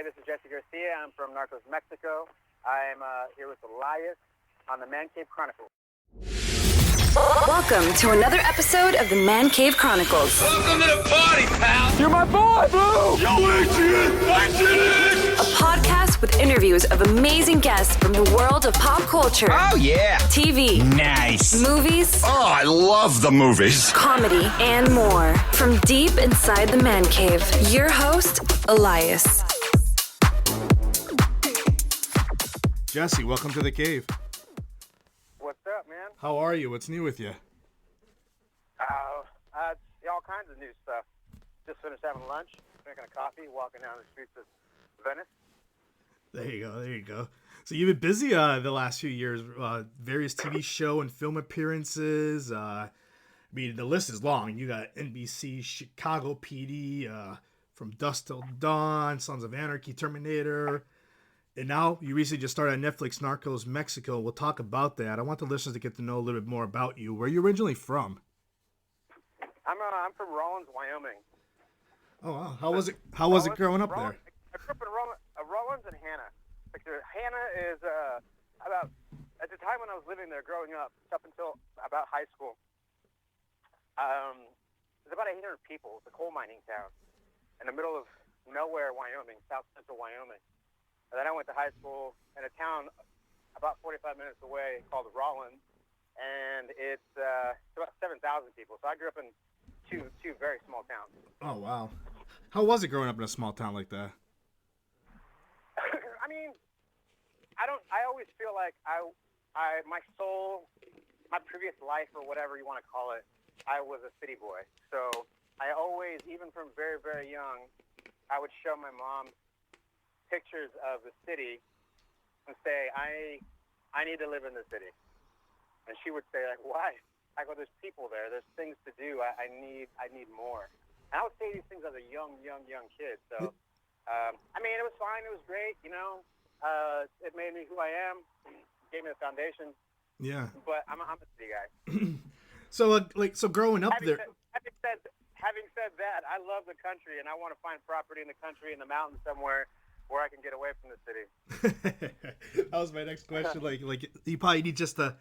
this is Jesse Garcia. I'm from Narcos, Mexico. I'm here with Elias on the Man Cave Chronicles. Welcome to another episode of the Man Cave Chronicles. Welcome to the party, pal! You're my boy, Blue! Yo, Adrian! A podcast with interviews of amazing guests from the world of pop culture. Oh, yeah! TV. Nice! Movies. Oh, I love the movies! Comedy and more. From deep inside the Man Cave, your host, Elias. Jesse, welcome to the cave. What's up, man? How are you? What's new with you? All kinds of new stuff. Just finished having lunch, drinking a coffee, walking down the streets of Venice. There you go. So you've been busy the last few years, various TV show and film appearances. I mean, the list is long. You got NBC, Chicago PD, From Dusk Till Dawn, Sons of Anarchy, Terminator. And now you recently just started on Netflix, Narcos, Mexico. We'll talk about that. I want the listeners to get to know a little bit more about you. Where are you originally from? I'm from Rawlins, Wyoming. Oh, wow. How was it growing up there? I grew up in Rawlins and Hannah. Hannah is about, at the time when I was living there growing up until about high school, it was about 800 people. It's a coal mining town in the middle of nowhere, Wyoming, south central Wyoming. And then I went to high school in a town about 45 minutes away called Rawlins, and it's about 7,000 people. So I grew up in two very small towns. Oh, wow. How was it growing up in a small town like that? I mean, I always feel like my soul, my previous life or whatever you want to call it, I was a city boy. So I always, even from very, very young, I would show my mom pictures of the city and say, I need to live in the city. And she would say, like, why? I go, there's people there. There's things to do. I need more. And I would say these things as a young kid. So, I mean, it was fine. It was great. You know, it made me who I am. Gave me the foundation. Yeah. But I'm a city guy. So growing up there. Having said that, I love the country, and I want to find property in the country, in the mountains somewhere, where I can get away from the city. That was my next question. Like you probably need just to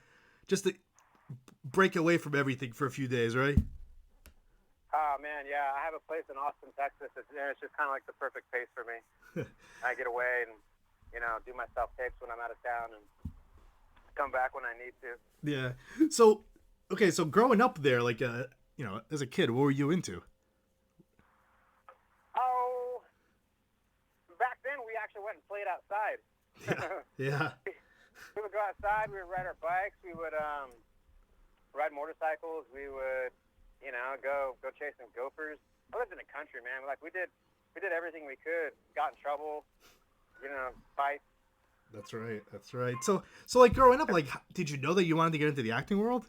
break away from everything for a few days, right? Oh man, yeah. I have a place in Austin, Texas. It's just kind of like the perfect place for me. I get away and do my self tapes when I'm out of town and come back when I need to. Yeah. So growing up there, like as a kid, what were you into? Oh, back then we actually went and played outside. Yeah. We would go outside. We would ride our bikes. We would ride motorcycles. We would, go chase some gophers. I lived in the country, man. Like we did everything we could. Got in trouble, fight. That's right. So like growing up, like, did you know that you wanted to get into the acting world?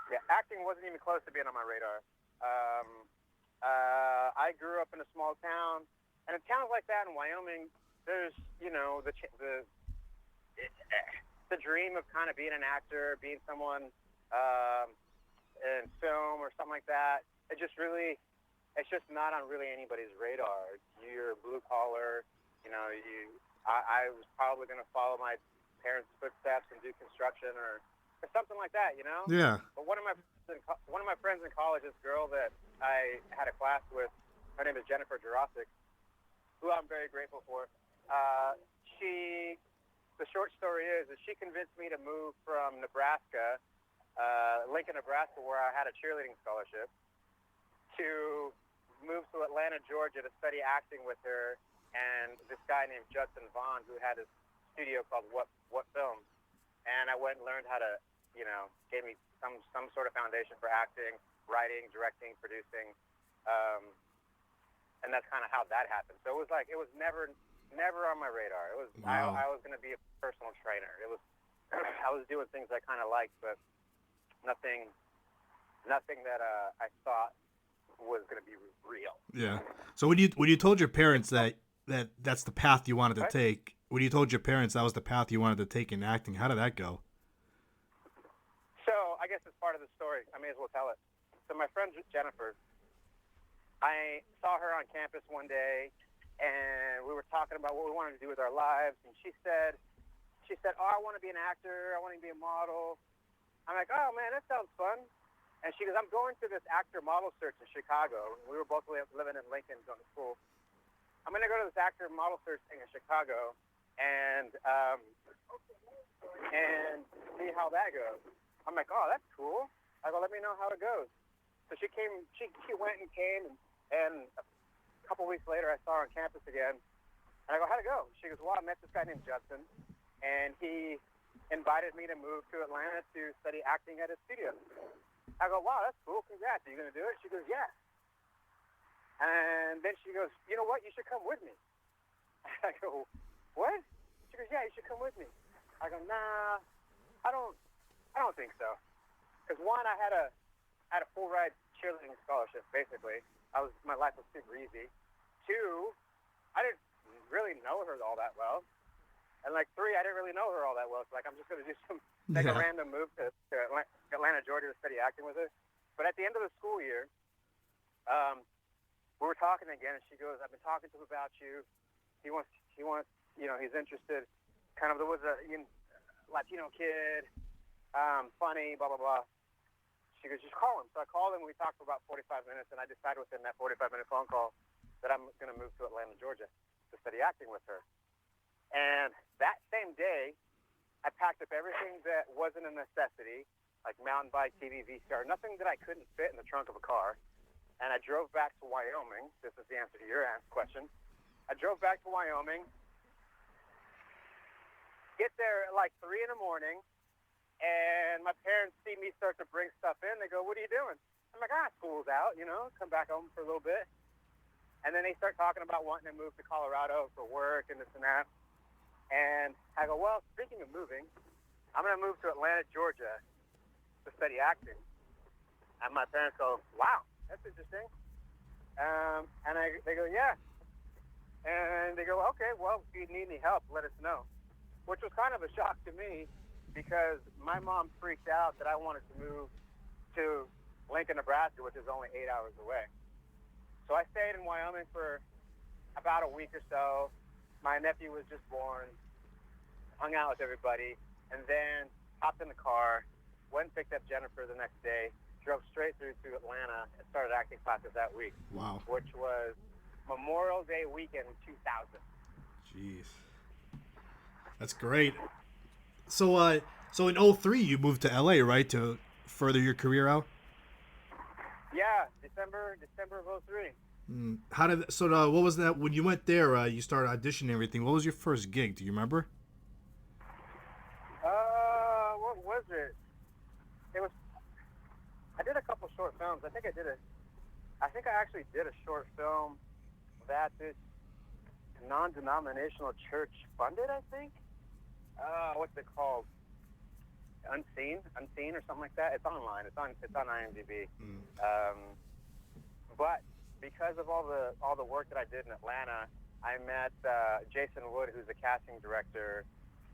Yeah, acting wasn't even close to being on my radar. I grew up in a small town, and in towns like that in Wyoming, there's the dream of kind of being an actor, being someone in film or something like that. It's just not on really anybody's radar. You're blue collar, I was probably going to follow my parents' footsteps and do construction or something like that, Yeah. But one of my friends in college, this girl that I had a class with, her name is Jennifer Jurasic, who I'm very grateful for. The short story is that she convinced me to move from Nebraska, Lincoln, Nebraska, where I had a cheerleading scholarship, to move to Atlanta, Georgia to study acting with her and this guy named Judson Vaughn, who had his studio called What Films. And I went and learned how to, gave me some sort of foundation for acting, writing, directing, producing. And that's kind of how that happened. So it was never on my radar. It was, wow. I was going to be a personal trainer. It was, I was doing things I kind of liked, but nothing that I thought was going to be real. Yeah. So when you told your parents that's the path you wanted to take, when you told your parents that was the path you wanted to take in acting, how did that go? So I guess it's part of the story. I may as well tell it. So my friend Jennifer, I saw her on campus one day, and we were talking about what we wanted to do with our lives, and she said, "Oh, I want to be an actor. I want to be a model." I'm like, "Oh man, that sounds fun." And she goes, "I'm going to this actor model search in Chicago." We were both living in Lincoln, going to school. "I'm going to go to this actor model search thing in Chicago, and see how that goes." I'm like, "Oh, that's cool." I go, "Let me know how it goes." So she came. She went and came, and a couple weeks later, I saw her on campus again. And I go, "How'd it go?" She goes, "Well, I met this guy named Justin, and he invited me to move to Atlanta to study acting at his studio." I go, "Wow, that's cool. Congrats. Are you going to do it?" She goes, "Yeah." And then she goes, "You know what? You should come with me." I go, "What?" She goes, "Yeah, you should come with me." I go, "Nah, I don't think so." Because one, I had a full ride cheerleading scholarship. Basically, my life was super easy. Two, I didn't really know her all that well. And like three, I didn't really know her all that well. So like, I'm just going to make a random move to Atlanta, Georgia to study acting with her. But at the end of the school year, we were talking again, and she goes, "I've been talking to him about you. He wants, he's interested. Kind of, there was a Latino kid, funny, blah, blah, blah." She goes, "Just call him." So I called him. We talked for about 45 minutes, and I decided within that 45-minute phone call that I'm going to move to Atlanta, Georgia to study acting with her. And that same day, I packed up everything that wasn't a necessity, like mountain bike, TV, VCR, nothing that I couldn't fit in the trunk of a car. And I drove back to Wyoming. This is the answer to your question. I drove back to Wyoming, get there at like 3 in the morning, and my parents see me start to bring stuff in. They go, "What are you doing?" I'm like, "School's out, come back home for a little bit." And then they start talking about wanting to move to Colorado for work and this and that. And I go, "Well, speaking of moving, I'm going to move to Atlanta, Georgia to study acting." And my parents go, "Wow, that's interesting." And they go, "Yeah." And they go, "Okay, well, if you need any help, let us know." Which was kind of a shock to me because my mom freaked out that I wanted to move to Lincoln, Nebraska, which is only 8 hours away. So I stayed in Wyoming for about a week or so. My nephew was just born, hung out with everybody, and then hopped in the car, went and picked up Jennifer the next day, drove straight through to Atlanta, and started acting classes that week. Wow. Which was Memorial Day weekend 2000. Jeez. That's great. So in 03, you moved to LA, right, to further your career out? Yeah, December of 03. What was that when you went there? You started auditioning and everything. What was your first gig? Do you remember? What was it? I did a couple short films. I think I actually did a short film that this non-denominational church funded, I think. What's it called? Unseen or something like that. It's online. It's on IMDb. But because of all the work that I did in Atlanta, I met Jason Wood, who's a casting director.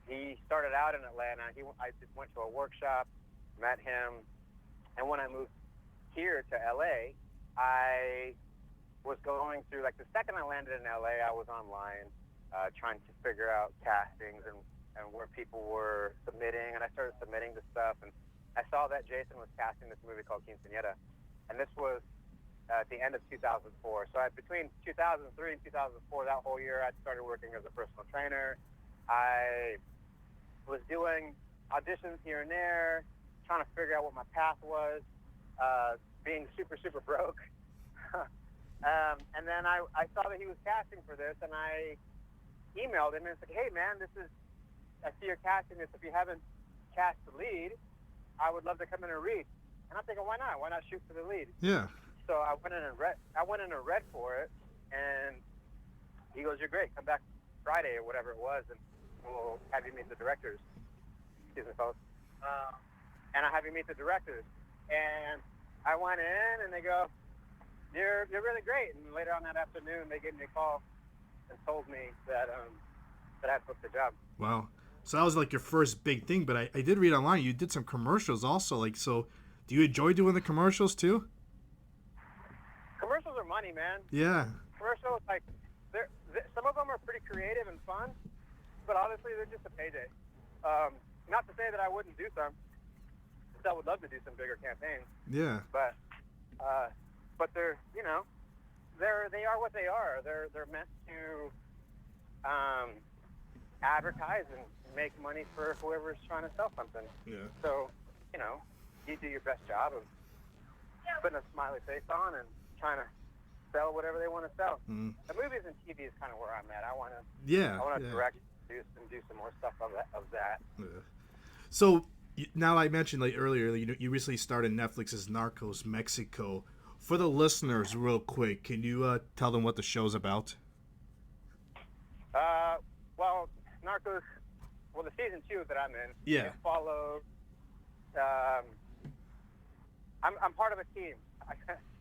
He started out in Atlanta. I just went to a workshop, met him, and when I moved here to LA, I was going through, like, the second I landed in LA, I was online trying to figure out castings and where people were submitting, and I started submitting to stuff, and I saw that Jason was casting this movie called Quinceañera, and this was at the end of 2004. So between 2003 and 2004, that whole year, I started working as a personal trainer. I was doing auditions here and there, trying to figure out what my path was, being super, super broke. And then I saw that he was casting for this, and I emailed him and said, "Hey, man, I see you're casting this. If you haven't cast the lead, I would love to come in and read." And I'm thinking, why not? Why not shoot for the lead? Yeah. So I went in and read for it, and he goes, "You're great. Come back Friday," or whatever it was, and we'll have you meet the directors. Excuse me, folks. And I have you meet the directors. And I went in, and they go, You're really great. And later on that afternoon, they gave me a call and told me that I had booked the job. Wow. So that was like your first big thing, but I did read online you did some commercials also. Like, so do you enjoy doing the commercials too? Commercials are money, man. Yeah. Commercials, like, some of them are pretty creative. they're just a payday. Not to say that I wouldn't do some. I would love to do some bigger campaigns. Yeah. But they're, they are what they are. They're meant to advertise and make money for whoever's trying to sell something. Yeah. So, you do your best job of putting a smiley face on and trying to sell whatever they want to sell. Mm. The movies and TV is kind of where I'm at. I want to Yeah. direct, produce, and do some more stuff of that. Yeah. So now I mentioned earlier, you recently started Netflix's Narcos Mexico. For the listeners, real quick, can you tell them what the show's about? Well, Narcos. Well, the season 2 that I'm in. Yeah. It follows. I'm part of a team.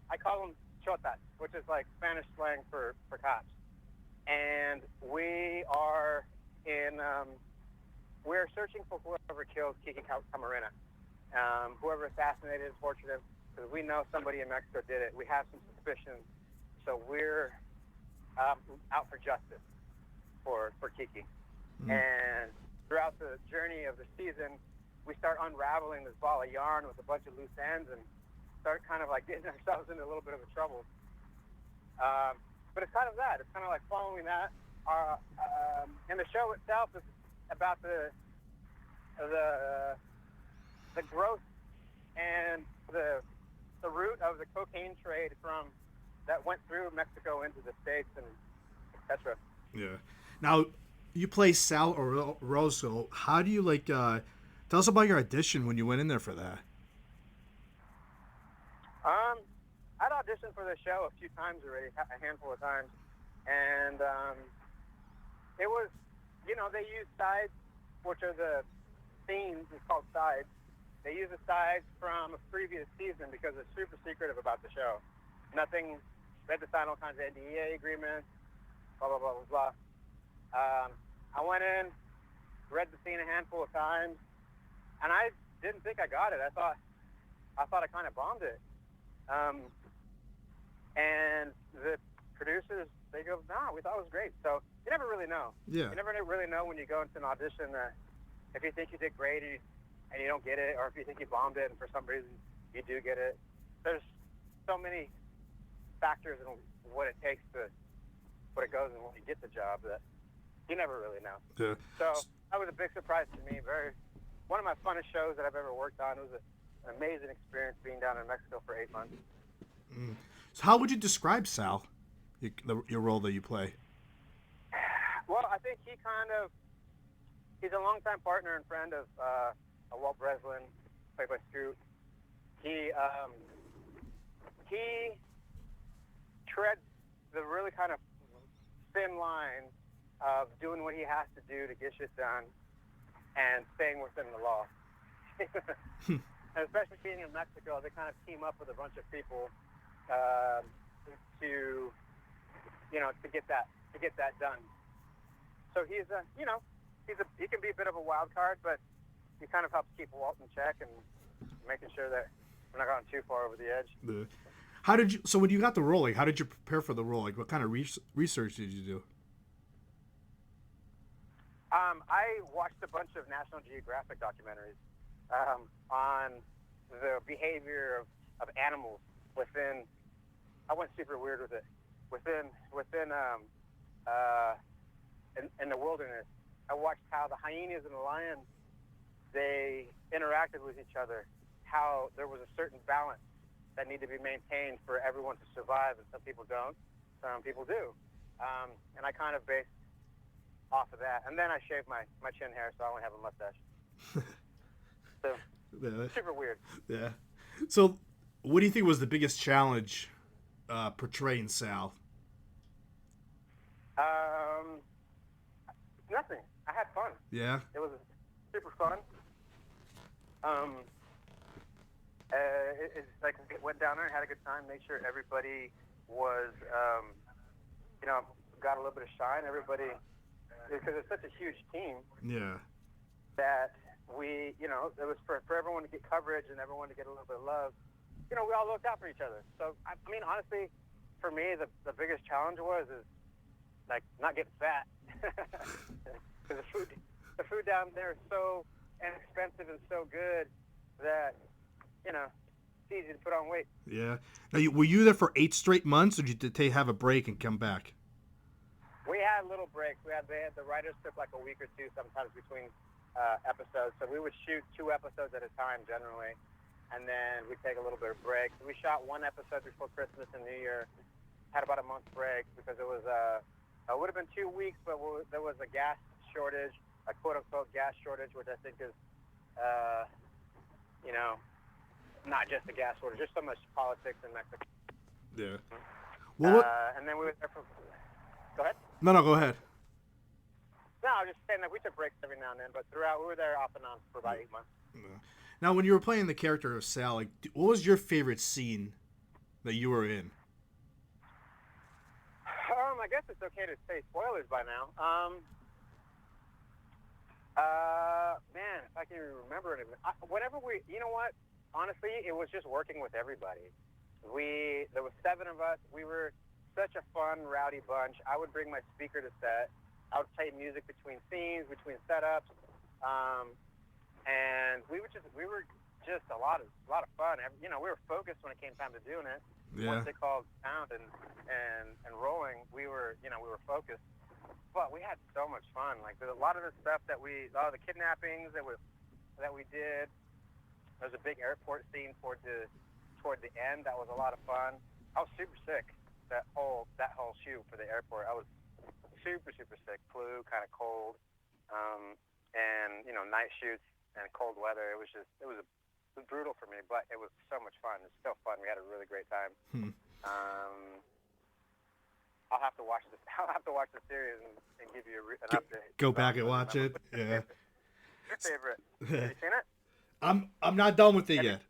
I call them chotas, which is like Spanish slang for cops. And we are we're searching for whoever killed Kiki Camarena. Whoever assassinated and tortured him, because we know somebody in Mexico did it. We have some suspicions. So we're out for justice for Kiki. Mm. And throughout the journey of the season, we start unraveling this ball of yarn with a bunch of loose ends and start kind of like getting ourselves into a little bit of a trouble. But it's kind of that. It's kind of like following that. And the show itself is about the growth and the root of the cocaine trade that went through Mexico into the States and etc. Yeah. Now, you play Sal Orozco. How do you tell us about your audition when you went in there for that? I'd auditioned for the show a few times already, a handful of times, and it was, they use sides, which are the scenes. It's called sides. They use the sides from a previous season because it's super secretive about the show. Nothing. They had to sign all kinds of NDA agreements. Blah blah blah blah blah. I went in, read the scene a handful of times, and I didn't think I got it. I thought I kind of bombed it. And the producers, they go, "No, we thought it was great." So you never really know. Yeah. You never really know when you go into an audition that if you think you did great and you don't get it, or if you think you bombed it and for some reason you do get it. There's so many factors in what it takes to what it goes and when you get the job that you never really know. Yeah. So that was a big surprise to me. One of my funnest shows that I've ever worked on. It was an amazing experience being down in Mexico for 8 months. Mm. So how would you describe Sal, your role that you play? Well, I think he's a longtime partner and friend of Walt Breslin, played by Scoot. He treads the really kind of thin line of doing what he has to do to get shit done and staying within the law. And especially being in Mexico, they kind of team up with a bunch of people to get that done. So he can be a bit of a wild card, but he kind of helps keep Walt in check and making sure that we're not going too far over the edge. So when you got the role, how did you prepare for the role? What kind of research did you do? I watched a bunch of National Geographic documentaries on the behavior of animals within. I went super weird with it. Within in the wilderness, I watched how the hyenas and the lions, they interacted with each other. How there was a certain balance that needed to be maintained for everyone to survive, and some people don't, some people do. And I kind of based off of that. And then I shaved my chin hair, so I only have a mustache. So, Yeah. super weird. Yeah. So, what do you think was the biggest challenge portraying Sal? Nothing. I had fun. Yeah. It was super fun. It's like it went down there and had a good time. Made sure everybody was, got a little bit of shine. Everybody, because it's such a huge team. Yeah. That we, it was for everyone to get coverage and everyone to get a little bit of love. We all looked out for each other. So, I mean, honestly, for me, the biggest challenge is like not getting fat. Because the food down there is so inexpensive and so good that, it's easy to put on weight. Yeah. Now, were you there for 8 straight months, or did you have a break and come back? We had little breaks. They had the writers took like a week or two sometimes between episodes. So we would shoot 2 episodes at a time generally, and then we'd take a little bit of break. So we shot 1 episode before Christmas and New Year, had about a month break because it was it would have been 2 weeks, but there was a gas shortage, a quote-unquote gas shortage, which I think is, not just a gas shortage. There's so much politics in Mexico. Yeah. Well, and then we were there for... Go ahead. No, go ahead. No, I was just saying that we took breaks every now and then, but throughout, we were there off and on for about 8 months. Yeah. Now, when you were playing the character of Sal, like, what was your favorite scene that you were in? I guess it's okay to say spoilers by now. Man, if I can remember it. Whenever you know what? Honestly, it was just working with everybody. There was 7 of us. We were such a fun, rowdy bunch. I would bring my speaker to set. I would play music between scenes, between setups, and we were just a lot of fun. We were focused when it came time to doing it. Yeah. Once they called sound and rolling, we were focused. But we had so much fun. Like there's a lot of the stuff a lot of the kidnappings that we did. There was a big airport scene toward the end. That was a lot of fun. I was super sick that whole shoot for the airport. I was super sick, flu, kind of cold, and night shoots and cold weather. It was brutal for me, but it was so much fun. It's still fun. We had a really great time. I'll have to watch this. I'll have to watch the series and give you an update. Go back and watch it. Yeah. Your favorite? Have you seen it? I'm not done with it yet.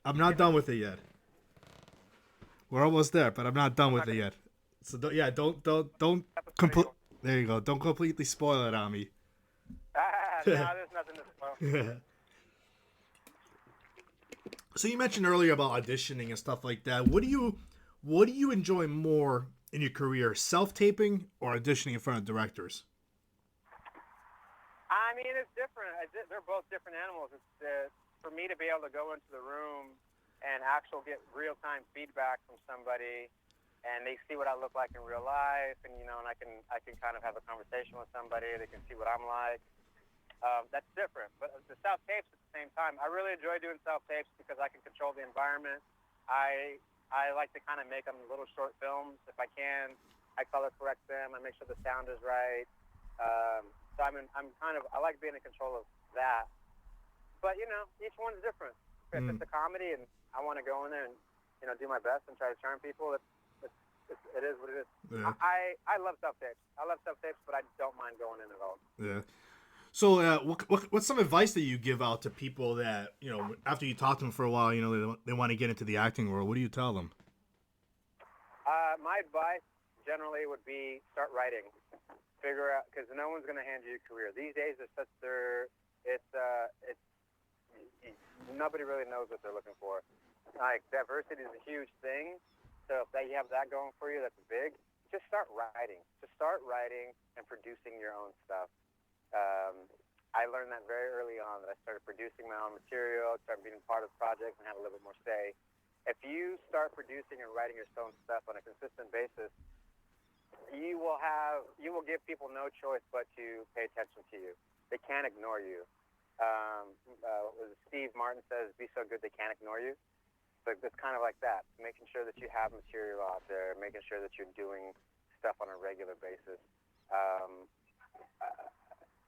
We're almost there, but I'm not done with it yet. So don't there you go. Don't completely spoil it on me. No, there's nothing to spoil. So you mentioned earlier about auditioning and stuff like that. What do you enjoy more in your career, self-taping or auditioning in front of directors? I mean, it's different. They're both different animals. It's for me to be able to go into the room and get real-time feedback from somebody, and they see what I look like in real life, and and I can kind of have a conversation with somebody. They can see what I'm like. That's different. But the self-tapes at the same time, I really enjoy doing self-tapes because I can control the environment. I like to kind of make them little short films if I can. I color correct them. I make sure the sound is right. So I like being in control of that. But each one's different. If it's a comedy and I want to go in there and do my best and try to charm people, it is what it is. Yeah. I love self-tapes. But I don't mind going in at all. Yeah. So, what's some advice that you give out to people that after you talk to them for a while, they want to get into the acting world? What do you tell them? My advice generally would be start writing. Figure out, because no one's going to hand you a career these days. Nobody really knows what they're looking for. Like diversity is a huge thing. So if you have that going for you, that's big. Just start writing. And producing your own stuff. I learned that very early on, that I started producing my own material, started being part of projects, and had a little bit more say. If you start producing and writing your own stuff on a consistent basis, you will give people no choice but to pay attention to you. They can't ignore you. Steve Martin says, "Be so good they can't ignore you." So it's kind of like that, making sure that you have material out there, making sure that you're doing stuff on a regular basis.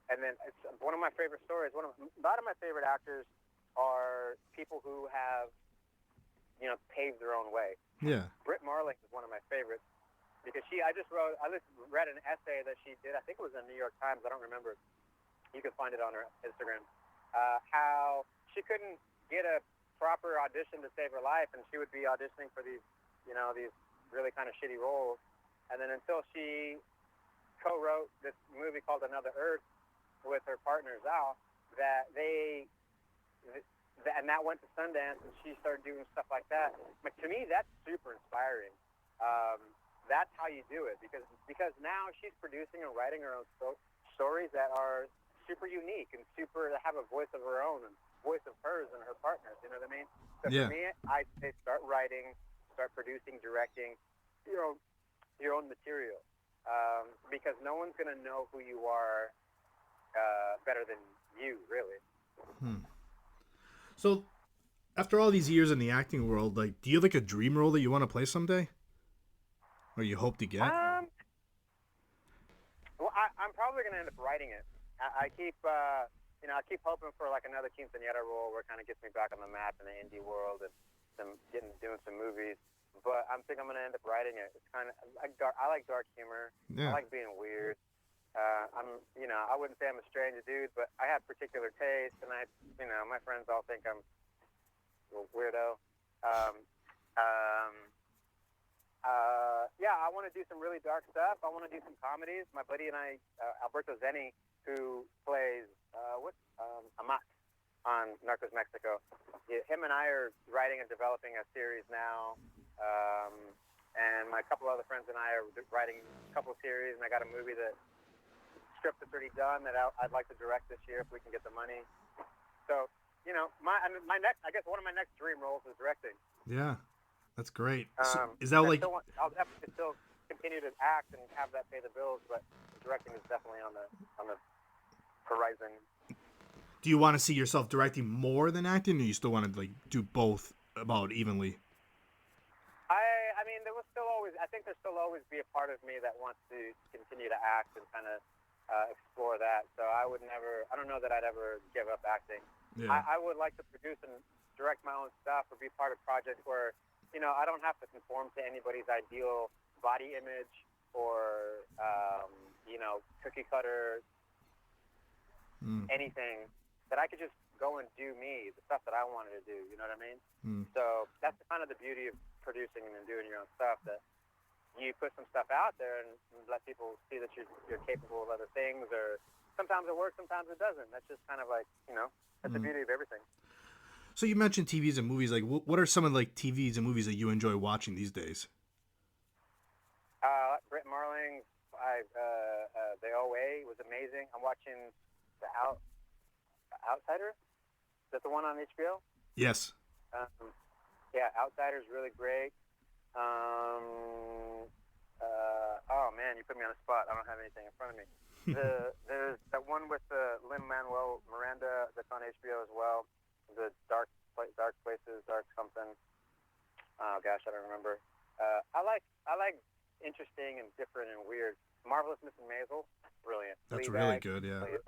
And then it's one of my favorite stories. A lot of my favorite actors are people who have, paved their own way. Yeah. Britt Marling is one of my favorites because I read an essay that she did. I think it was in the New York Times. I don't remember. You can find it on her Instagram. How she couldn't get a proper audition to save her life, and she would be auditioning for these really kind of shitty roles. And then until she co-wrote this movie called Another Earth with her partner Zal, and that went to Sundance, and she started doing stuff like that. But to me, that's super inspiring. That's how you do it, because now she's producing and writing her own stories that are super unique and super to have a voice of her own and voice of hers and her partners. You know what I mean? So Yeah. for me, I'd say start writing, start producing, directing your own material, because no one's gonna know who you are better than you, really. So, after all these years in the acting world, like, do you have like a dream role that you want to play someday, or you hope to get? Well, I'm probably gonna end up writing it. I keep, I keep hoping for like another quinceañera role where it kind of gets me back on the map in the indie world and doing some movies. But I think I'm gonna end up writing it. It's kind of like dark. I like dark humor. Yeah. I like being weird. I wouldn't say I'm a strange dude, but I have particular taste, and my friends all think I'm a weirdo. I want to do some really dark stuff. I want to do some comedies. My buddy and I, Alberto Zeni, who plays Amat on Narcos Mexico, him and I are writing and developing a series now, and my couple other friends and I are writing a couple of series, and I got a movie that script is already done that I'd like to direct this year if we can get the money. So, my next, I guess one of my next dream roles is directing. Yeah, that's great. So, is that like? I'll definitely still continue to act and have that pay the bills, but directing is definitely on the horizon. Do you want to see yourself directing more than acting, or you still want to like do both about evenly? I mean, I think there'll still always be a part of me that wants to continue to act and kind of explore that. So I don't know that I'd ever give up acting. Yeah. I would like to produce and direct my own stuff or be part of projects where, I don't have to conform to anybody's ideal body image or, cookie cutter, anything, that I could just go and do me, the stuff that I wanted to do, you know what I mean? So that's kind of the beauty of producing and doing your own stuff, that you put some stuff out there and let people see that you're capable of other things, or sometimes it works, sometimes it doesn't. That's just kind of like, that's the beauty of everything. So you mentioned TVs and movies. Like, what are some of like TVs and movies that you enjoy watching these days? Britt Marling, the OA was amazing. I'm watching The Outsider. Is that the one on HBO? Yes. Outsider's really great. Oh man, you put me on the spot. I don't have anything in front of me. There's that one with Lin-Manuel Miranda that's on HBO as well. The dark places, dark something. Oh gosh, I don't remember. I like interesting and different and weird. Marvelous Mrs. Maisel, brilliant. That's Fleabag, really good. Yeah. brilliant.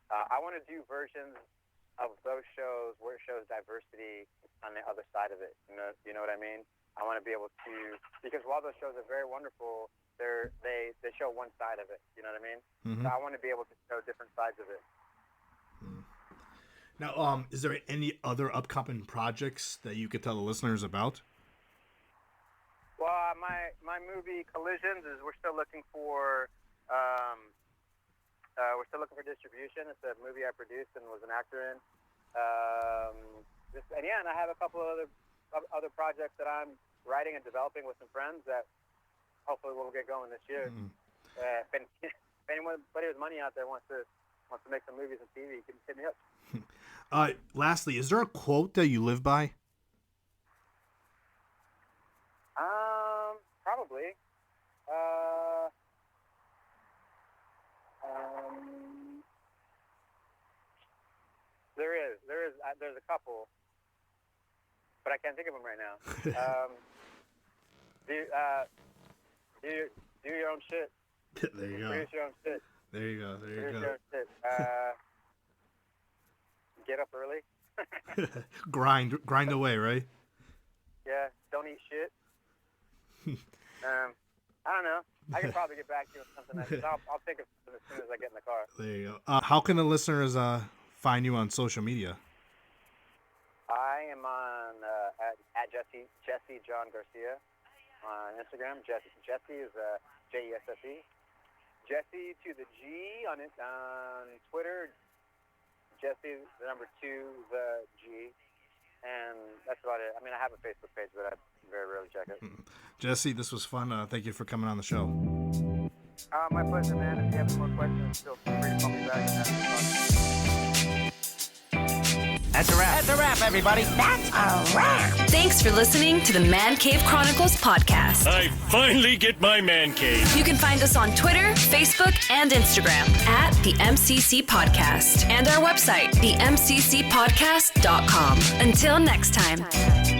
I want to do versions of those shows where it shows diversity on the other side of it. You know what I mean? I want to be able to, because while those shows are very wonderful, they show one side of it. You know what I mean? Mm-hmm. So I want to be able to show different sides of it. Now, is there any other upcoming projects that you could tell the listeners about? Well, my movie Collisions we're still looking for distribution. It's a movie I produced and was an actor in. And I have a couple of other projects that I'm writing and developing with some friends that hopefully we'll get going this year. If anybody with money out there wants to make some movies and TV, you can hit me up. Lastly, is there a quote that you live by? Probably. There's a couple, but I can't think of them right now. Do your own shit. There you go. Produce your own shit. There you go. Produce your own shit. Get up early. grind away, right? Yeah. Don't eat shit. I don't know. I could probably get back to you with something. I'll think of something as soon as I get in the car. There you go. How can the listeners find you on social media? I am on at Jesse John Garcia on Instagram. Jesse is Jesse. Jesse to the G on Twitter. Jesse the number 2 the G, and that's about it. I mean, I have a Facebook page, but I very rarely check it. Jesse, this was fun. Thank you for coming on the show. My pleasure, man. If you have any more questions, feel free to call me back. That's a wrap. That's a wrap, everybody. That's a wrap. Thanks for listening to the Man Cave Chronicles podcast. I finally get my man cave. You can find us on Twitter, Facebook, and Instagram at the MCC Podcast and our website, themccpodcast.com. Until next time.